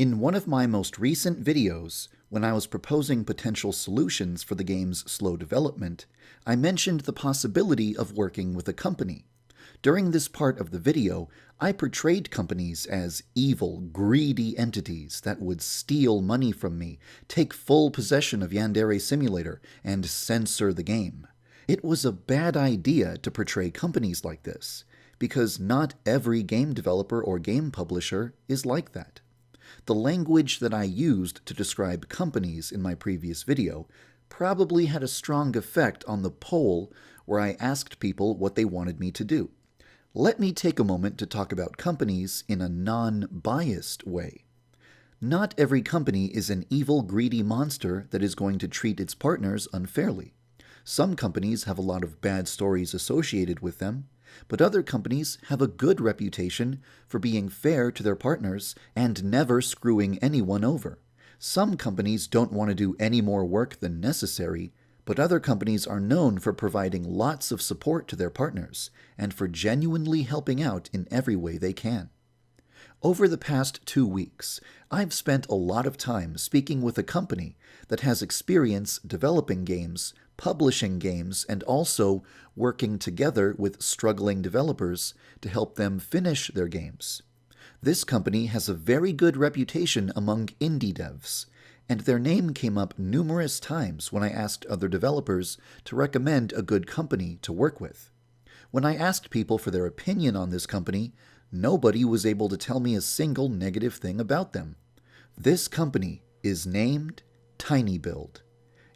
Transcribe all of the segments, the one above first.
In one of my most recent videos, when I was proposing potential solutions for the game's slow development, I mentioned the possibility of working with a company. During this part of the video, I portrayed companies as evil, greedy entities that would steal money from me, take full possession of Yandere Simulator, and censor the game. It was a bad idea to portray companies like this, because not every game developer or game publisher is like that. The language that I used to describe companies in my previous video probably had a strong effect on the poll where I asked people what they wanted me to do. Let me take a moment to talk about companies in a non-biased way. Not every company is an evil, greedy monster that is going to treat its partners unfairly. Some companies have a lot of bad stories associated with them, but other companies have a good reputation for being fair to their partners and never screwing anyone over. Some companies don't want to do any more work than necessary, but other companies are known for providing lots of support to their partners and for genuinely helping out in every way they can. Over the past 2 weeks, I've spent a lot of time speaking with a company that has experience developing games, publishing games, and also working together with struggling developers to help them finish their games. This company has a very good reputation among indie devs, and their name came up numerous times when I asked other developers to recommend a good company to work with. When I asked people for their opinion on this company, nobody was able to tell me a single negative thing about them. This company is named tinyBuild.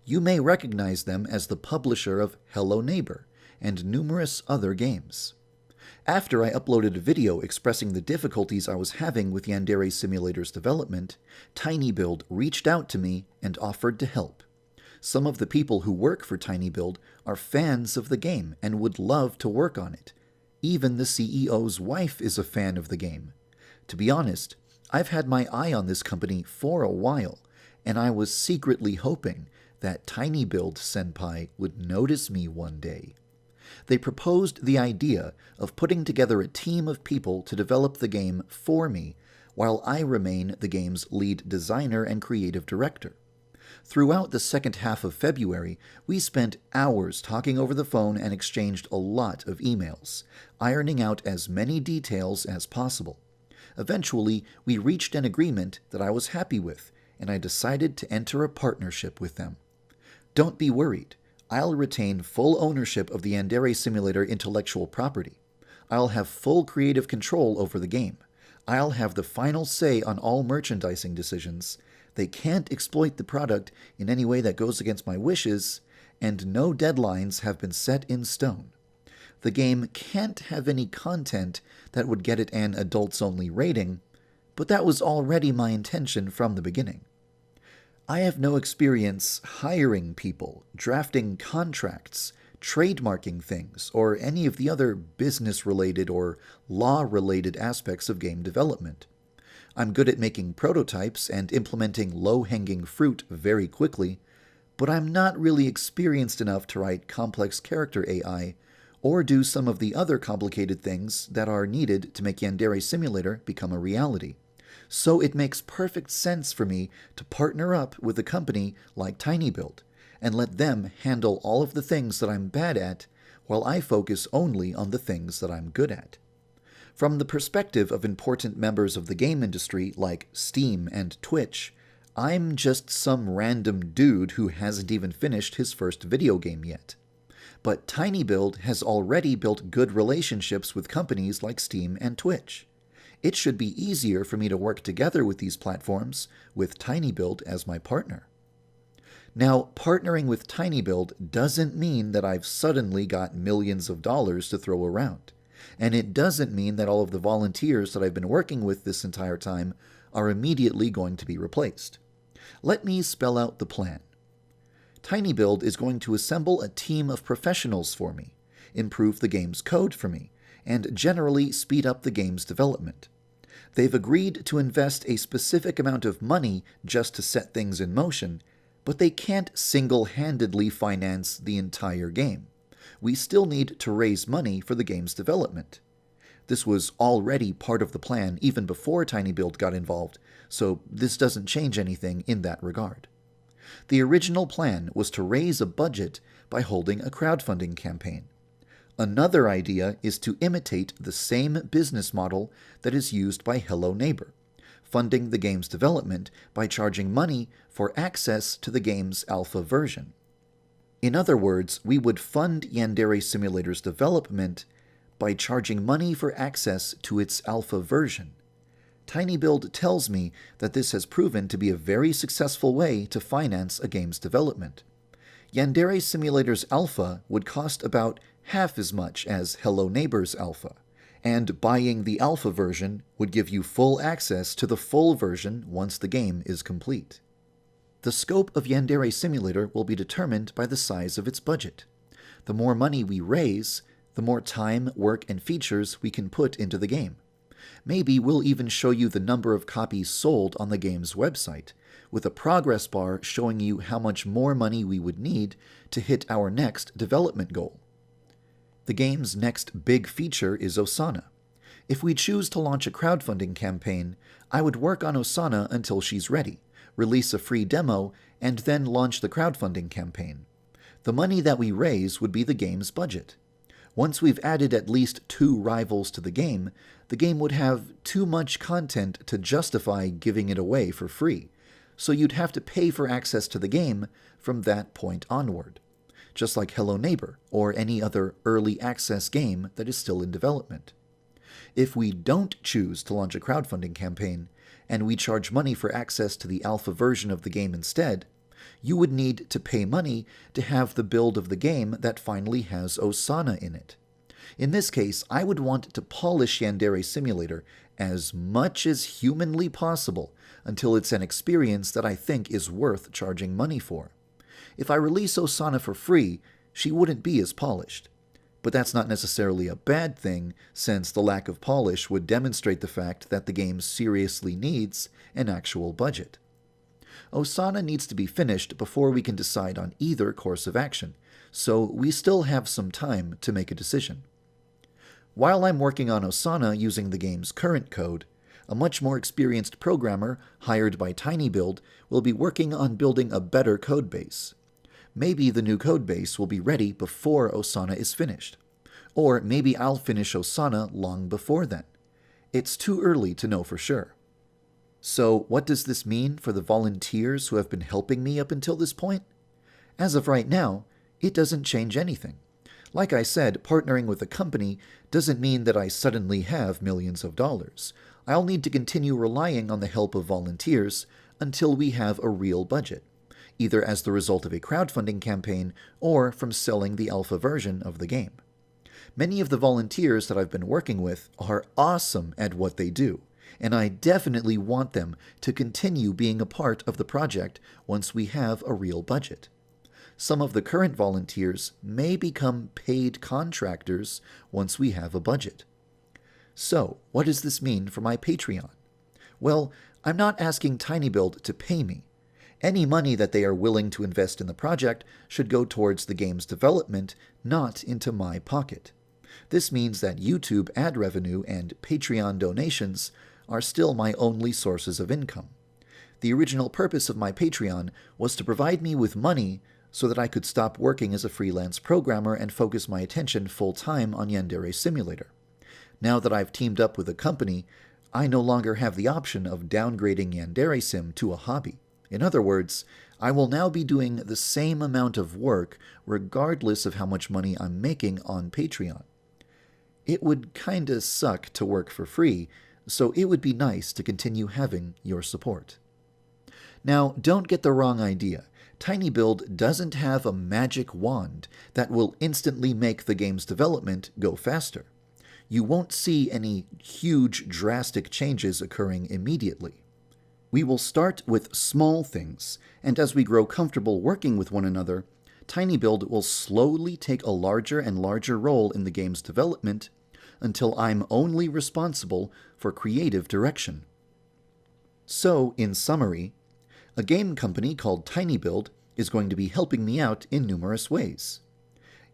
You may recognize them as the publisher of Hello Neighbor and numerous other games. After I uploaded a video expressing the difficulties I was having with Yandere Simulator's development, tinyBuild reached out to me and offered to help. Some of the people who work for tinyBuild are fans of the game and would love to work on it. Even the CEO's wife is a fan of the game. To be honest, I've had my eye on this company for a while, and I was secretly hoping that tinyBuild senpai would notice me one day. They proposed the idea of putting together a team of people to develop the game for me, while I remain the game's lead designer and creative director. Throughout the second half of February, we spent hours talking over the phone and exchanged a lot of emails, ironing out as many details as possible. Eventually, we reached an agreement that I was happy with, and I decided to enter a partnership with them. Don't be worried. I'll retain full ownership of the Yandere Simulator intellectual property. I'll have full creative control over the game. I'll have the final say on all merchandising decisions. They can't exploit the product in any way that goes against my wishes, and no deadlines have been set in stone. The game can't have any content that would get it an adults-only rating, but that was already my intention from the beginning. I have no experience hiring people, drafting contracts, trademarking things, or any of the other business-related or law-related aspects of game development. I'm good at making prototypes and implementing low-hanging fruit very quickly, but I'm not really experienced enough to write complex character AI or do some of the other complicated things that are needed to make Yandere Simulator become a reality. So it makes perfect sense for me to partner up with a company like tinyBuild and let them handle all of the things that I'm bad at while I focus only on the things that I'm good at. From the perspective of important members of the game industry like Steam and Twitch, I'm just some random dude who hasn't even finished his first video game yet. But tinyBuild has already built good relationships with companies like Steam and Twitch. It should be easier for me to work together with these platforms with tinyBuild as my partner. Now, partnering with tinyBuild doesn't mean that I've suddenly got millions of dollars to throw around. And it doesn't mean that all of the volunteers that I've been working with this entire time are immediately going to be replaced. Let me spell out the plan. tinyBuild is going to assemble a team of professionals for me, improve the game's code for me, and generally speed up the game's development. They've agreed to invest a specific amount of money just to set things in motion, but they can't single-handedly finance the entire game. We still need to raise money for the game's development. This was already part of the plan even before tinyBuild got involved, so this doesn't change anything in that regard. The original plan was to raise a budget by holding a crowdfunding campaign. Another idea is to imitate the same business model that is used by Hello Neighbor, funding the game's development by charging money for access to the game's alpha version. In other words, we would fund Yandere Simulator's development by charging money for access to its alpha version. tinyBuild tells me that this has proven to be a very successful way to finance a game's development. Yandere Simulator's alpha would cost about half as much as Hello Neighbor's alpha, and buying the alpha version would give you full access to the full version once the game is complete. The scope of Yandere Simulator will be determined by the size of its budget. The more money we raise, the more time, work, and features we can put into the game. Maybe we'll even show you the number of copies sold on the game's website, with a progress bar showing you how much more money we would need to hit our next development goal. The game's next big feature is Osana. If we choose to launch a crowdfunding campaign, I would work on Osana until she's ready, release a free demo, and then launch the crowdfunding campaign. The money that we raise would be the game's budget. Once we've added at least 2 rivals to the game would have too much content to justify giving it away for free, so you'd have to pay for access to the game from that point onward, just like Hello Neighbor or any other early access game that is still in development. If we don't choose to launch a crowdfunding campaign, and we charge money for access to the alpha version of the game instead, you would need to pay money to have the build of the game that finally has Osana in it. In this case, I would want to polish Yandere Simulator as much as humanly possible until it's an experience that I think is worth charging money for. If I release Osana for free, she wouldn't be as polished. But that's not necessarily a bad thing, since the lack of polish would demonstrate the fact that the game seriously needs an actual budget. Osana needs to be finished before we can decide on either course of action, so we still have some time to make a decision. While I'm working on Osana using the game's current code, a much more experienced programmer hired by tinyBuild will be working on building a better codebase. Maybe the new codebase will be ready before Osana is finished. Or maybe I'll finish Osana long before then. It's too early to know for sure. So what does this mean for the volunteers who have been helping me up until this point? As of right now, it doesn't change anything. Like I said, partnering with a company doesn't mean that I suddenly have millions of dollars. I'll need to continue relying on the help of volunteers until we have a real budget, either as the result of a crowdfunding campaign or from selling the alpha version of the game. Many of the volunteers that I've been working with are awesome at what they do, and I definitely want them to continue being a part of the project once we have a real budget. Some of the current volunteers may become paid contractors once we have a budget. So, what does this mean for my Patreon? Well, I'm not asking tinyBuild to pay me. Any money that they are willing to invest in the project should go towards the game's development, not into my pocket. This means that YouTube ad revenue and Patreon donations are still my only sources of income. The original purpose of my Patreon was to provide me with money so that I could stop working as a freelance programmer and focus my attention full-time on Yandere Simulator. Now that I've teamed up with a company, I no longer have the option of downgrading Yandere Sim to a hobby. In other words, I will now be doing the same amount of work regardless of how much money I'm making on Patreon. It would kinda suck to work for free, so it would be nice to continue having your support. Now, don't get the wrong idea. tinyBuild doesn't have a magic wand that will instantly make the game's development go faster. You won't see any huge, drastic changes occurring immediately. We will start with small things, and as we grow comfortable working with one another, tinyBuild will slowly take a larger and larger role in the game's development until I'm only responsible for creative direction. So, in summary, a game company called tinyBuild is going to be helping me out in numerous ways.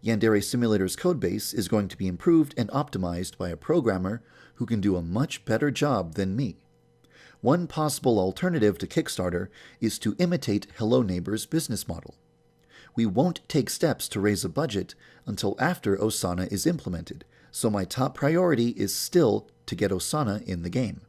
Yandere Simulator's codebase is going to be improved and optimized by a programmer who can do a much better job than me. One possible alternative to Kickstarter is to imitate Hello Neighbor's business model. We won't take steps to raise a budget until after Osana is implemented, so my top priority is still to get Osana in the game.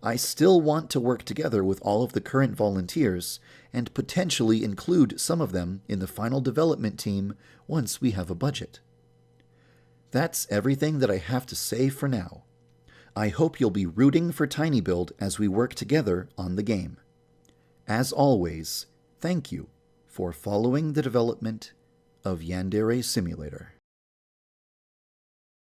I still want to work together with all of the current volunteers and potentially include some of them in the final development team once we have a budget. That's everything that I have to say for now. I hope you'll be rooting for tinyBuild as we work together on the game. As always, thank you for following the development of Yandere Simulator.